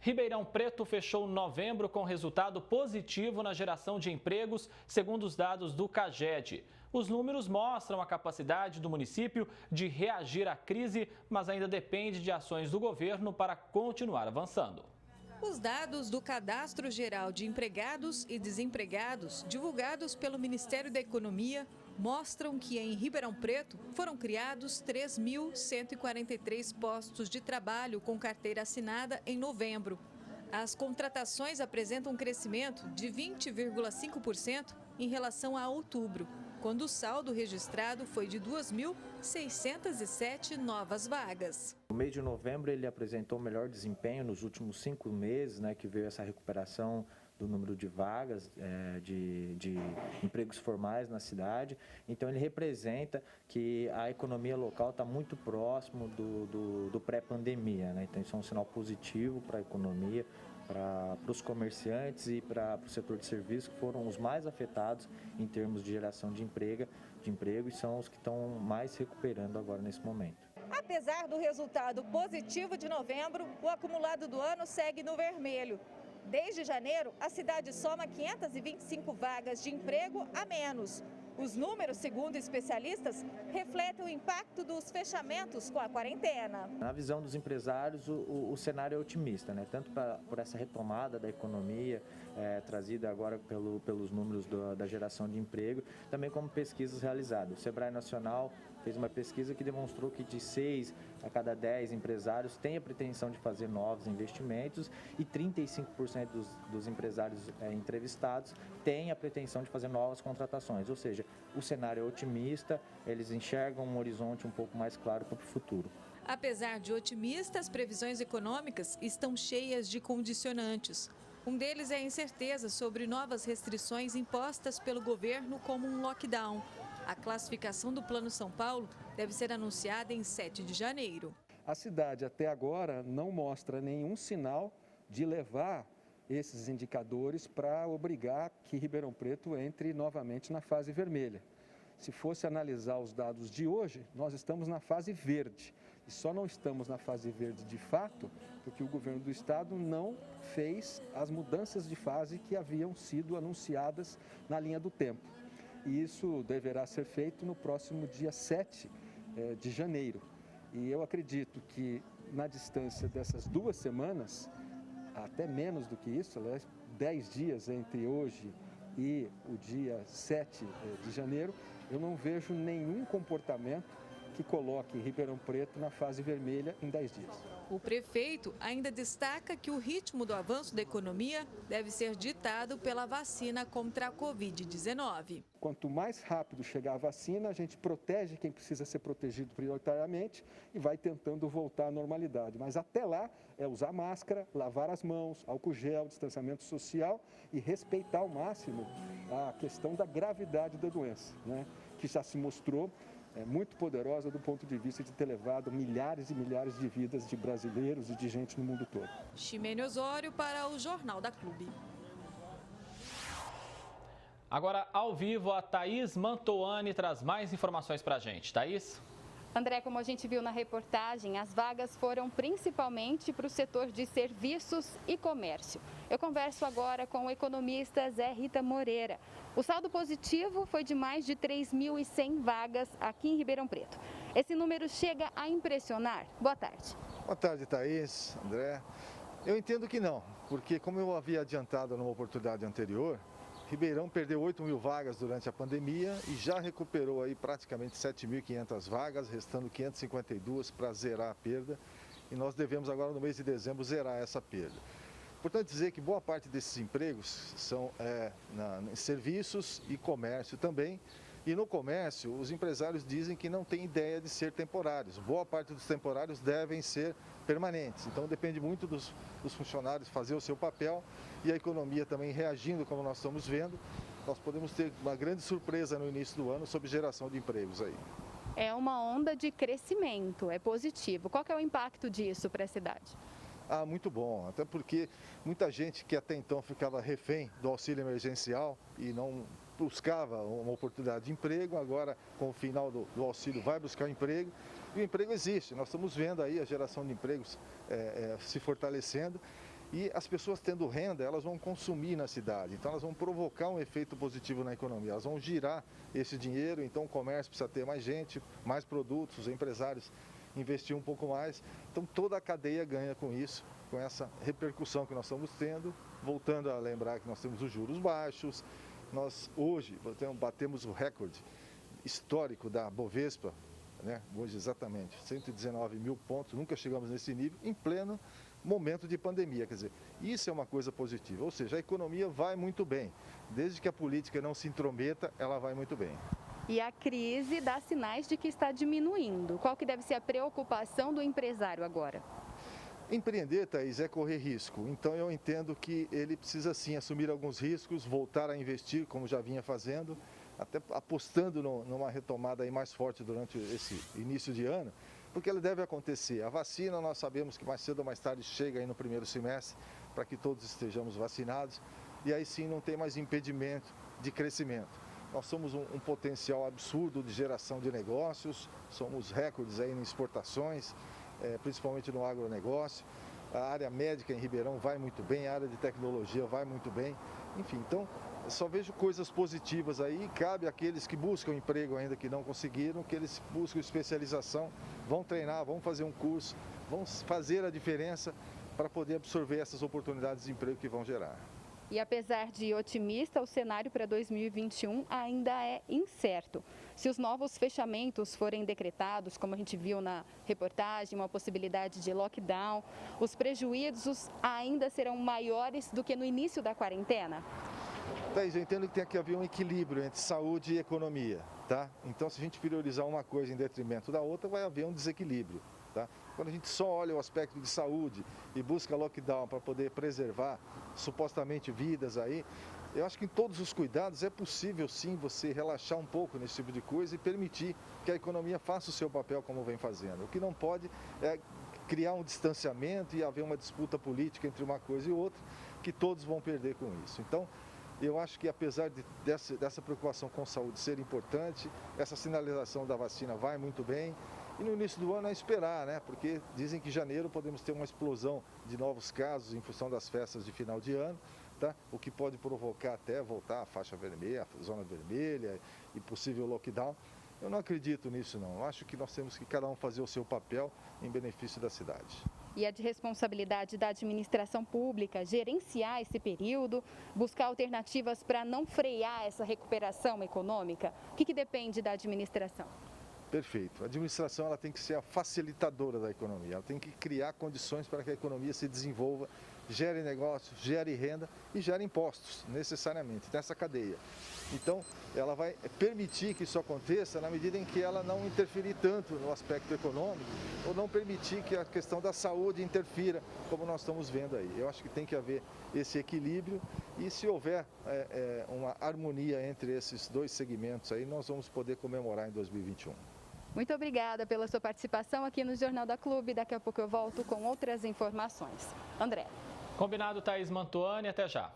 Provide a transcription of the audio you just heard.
Ribeirão Preto fechou novembro com resultado positivo na geração de empregos, segundo os dados do CAGED. Os números mostram a capacidade do município de reagir à crise, mas ainda depende de ações do governo para continuar avançando. Os dados do Cadastro Geral de Empregados e Desempregados, divulgados pelo Ministério da Economia, mostram que em Ribeirão Preto foram criados 3.143 postos de trabalho com carteira assinada em novembro. As contratações apresentam um crescimento de 20,5% em relação a outubro, quando o saldo registrado foi de 2.607 novas vagas. O mês de novembro ele apresentou o melhor desempenho nos últimos 5 meses, que veio essa recuperação do número de vagas, de empregos formais na cidade. Então ele representa que a economia local está muito próximo do pré-pandemia. Então isso é um sinal positivo para a economia, para os comerciantes e para o setor de serviços, que foram os mais afetados em termos de geração de emprego e são os que estão mais recuperando agora nesse momento. Apesar do resultado positivo de novembro, o acumulado do ano segue no vermelho. Desde janeiro, a cidade soma 525 vagas de emprego a menos. Os números, segundo especialistas, refletem o impacto dos fechamentos com a quarentena. Na visão dos empresários, o cenário é otimista, tanto por essa retomada da economia, trazida agora pelos números da geração de emprego, também como pesquisas realizadas. O Sebrae Nacional fez uma pesquisa que demonstrou que de 6 a cada 10 empresários têm a pretensão de fazer novos investimentos e 35% dos empresários entrevistados têm a pretensão de fazer novas contratações, ou seja, o cenário é otimista, eles enxergam um horizonte um pouco mais claro para o futuro. Apesar de otimistas, as previsões econômicas estão cheias de condicionantes. Um deles é a incerteza sobre novas restrições impostas pelo governo, como um lockdown. A classificação do Plano São Paulo deve ser anunciada em 7 de janeiro. A cidade até agora não mostra nenhum sinal de levar esses indicadores para obrigar que Ribeirão Preto entre novamente na fase vermelha. Se fosse analisar os dados de hoje, nós estamos na fase verde. E só não estamos na fase verde de fato porque o governo do estado não fez as mudanças de fase que haviam sido anunciadas na linha do tempo. E isso deverá ser feito no próximo dia 7 de janeiro. E eu acredito que na distância dessas 2 semanas, até menos do que isso, 10 dias entre hoje e o dia 7 de janeiro, eu não vejo nenhum comportamento que coloque Ribeirão Preto na fase vermelha em 10 dias. O prefeito ainda destaca que o ritmo do avanço da economia deve ser ditado pela vacina contra a Covid-19. Quanto mais rápido chegar a vacina, a gente protege quem precisa ser protegido prioritariamente e vai tentando voltar à normalidade. Mas até lá é usar máscara, lavar as mãos, álcool gel, distanciamento social e respeitar ao máximo a questão da gravidade da doença, que já se mostrou muito poderosa do ponto de vista de ter levado milhares e milhares de vidas de brasileiros e de gente no mundo todo. Ximene Osório para o Jornal da Clube. Agora, ao vivo, a Thaís Mantoani traz mais informações para a gente. Thaís? André, como a gente viu na reportagem, as vagas foram principalmente para o setor de serviços e comércio. Eu converso agora com o economista Zé Rita Moreira. O saldo positivo foi de mais de 3.100 vagas aqui em Ribeirão Preto. Esse número chega a impressionar? Boa tarde. Boa tarde, Thaís, André. Eu entendo que não, porque como eu havia adiantado numa oportunidade anterior, Ribeirão perdeu 8.000 vagas durante a pandemia e já recuperou aí praticamente 7.500 vagas, restando 552 para zerar a perda. E nós devemos agora no mês de dezembro zerar essa perda. Importante dizer que boa parte desses empregos são em serviços e comércio também. E no comércio, os empresários dizem que não tem ideia de ser temporários. Boa parte dos temporários devem ser permanentes. Então depende muito dos funcionários fazer o seu papel e a economia também reagindo, como nós estamos vendo. Nós podemos ter uma grande surpresa no início do ano sobre geração de empregos aí. É uma onda de crescimento, é positivo. Qual que é o impacto disso para a cidade? Muito bom, até porque muita gente que até então ficava refém do auxílio emergencial e não buscava uma oportunidade de emprego, agora com o final do auxílio vai buscar emprego e o emprego existe. Nós estamos vendo aí a geração de empregos se fortalecendo E as pessoas tendo renda, elas vão consumir na cidade, então elas vão provocar um efeito positivo na economia, elas vão girar esse dinheiro, então o comércio precisa ter mais gente, mais produtos, os empresários investir um pouco mais. Então toda a cadeia ganha com isso, com essa repercussão que nós estamos tendo. Voltando a lembrar que nós temos os juros baixos, nós hoje batemos o recorde histórico da Bovespa, né? Hoje exatamente, 119 mil pontos, nunca chegamos nesse nível, em pleno momento de pandemia. Quer dizer, isso é uma coisa positiva, ou seja, a economia vai muito bem, desde que a política não se intrometa, ela vai muito bem. E a crise dá sinais de que está diminuindo. Qual que deve ser a preocupação do empresário agora? Empreender, Thaís, é correr risco. Então eu entendo que ele precisa sim assumir alguns riscos, voltar a investir, como já vinha fazendo, até apostando numa retomada aí mais forte durante esse início de ano, porque ele deve acontecer. A vacina, nós sabemos que mais cedo ou mais tarde chega aí no primeiro semestre, para que todos estejamos vacinados, e aí sim não tem mais impedimento de crescimento. Nós somos um potencial absurdo de geração de negócios, somos recordes aí em exportações, principalmente no agronegócio. A área médica em Ribeirão vai muito bem, a área de tecnologia vai muito bem. Enfim, então, só vejo coisas positivas aí. Cabe àqueles que buscam emprego ainda que não conseguiram, que eles buscam especialização, vão treinar, vão fazer um curso, vão fazer a diferença para poder absorver essas oportunidades de emprego que vão gerar. E apesar de otimista, o cenário para 2021 ainda é incerto. Se os novos fechamentos forem decretados, como a gente viu na reportagem, uma possibilidade de lockdown, os prejuízos ainda serão maiores do que no início da quarentena? Thaís, eu entendo que tem que haver um equilíbrio entre saúde e economia, tá? Então, se a gente priorizar uma coisa em detrimento da outra, vai haver um desequilíbrio, tá? Quando a gente só olha o aspecto de saúde e busca lockdown para poder preservar supostamente vidas aí, eu acho que em todos os cuidados é possível sim você relaxar um pouco nesse tipo de coisa e permitir que a economia faça o seu papel como vem fazendo. O que não pode é criar um distanciamento e haver uma disputa política entre uma coisa e outra, que todos vão perder com isso. Então, eu acho que apesar dessa preocupação com saúde ser importante, essa sinalização da vacina vai muito bem. E no início do ano é esperar, né? Porque dizem que em janeiro podemos ter uma explosão de novos casos em função das festas de final de ano, tá? O que pode provocar até voltar a faixa vermelha, a zona vermelha e possível lockdown. Eu não acredito nisso, não. Eu acho que nós temos que cada um fazer o seu papel em benefício da cidade. E é de responsabilidade da administração pública gerenciar esse período, buscar alternativas para não frear essa recuperação econômica? O que depende da administração? Perfeito. A administração ela tem que ser a facilitadora da economia, ela tem que criar condições para que a economia se desenvolva, gere negócios, gere renda e gere impostos, necessariamente, nessa cadeia. Então, ela vai permitir que isso aconteça na medida em que ela não interferir tanto no aspecto econômico ou não permitir que a questão da saúde interfira, como nós estamos vendo aí. Eu acho que tem que haver esse equilíbrio e se houver uma harmonia entre esses dois segmentos aí, nós vamos poder comemorar em 2021. Muito obrigada pela sua participação aqui no Jornal da Clube. Daqui a pouco eu volto com outras informações. André. Combinado, Thaís Mantuani. Até já.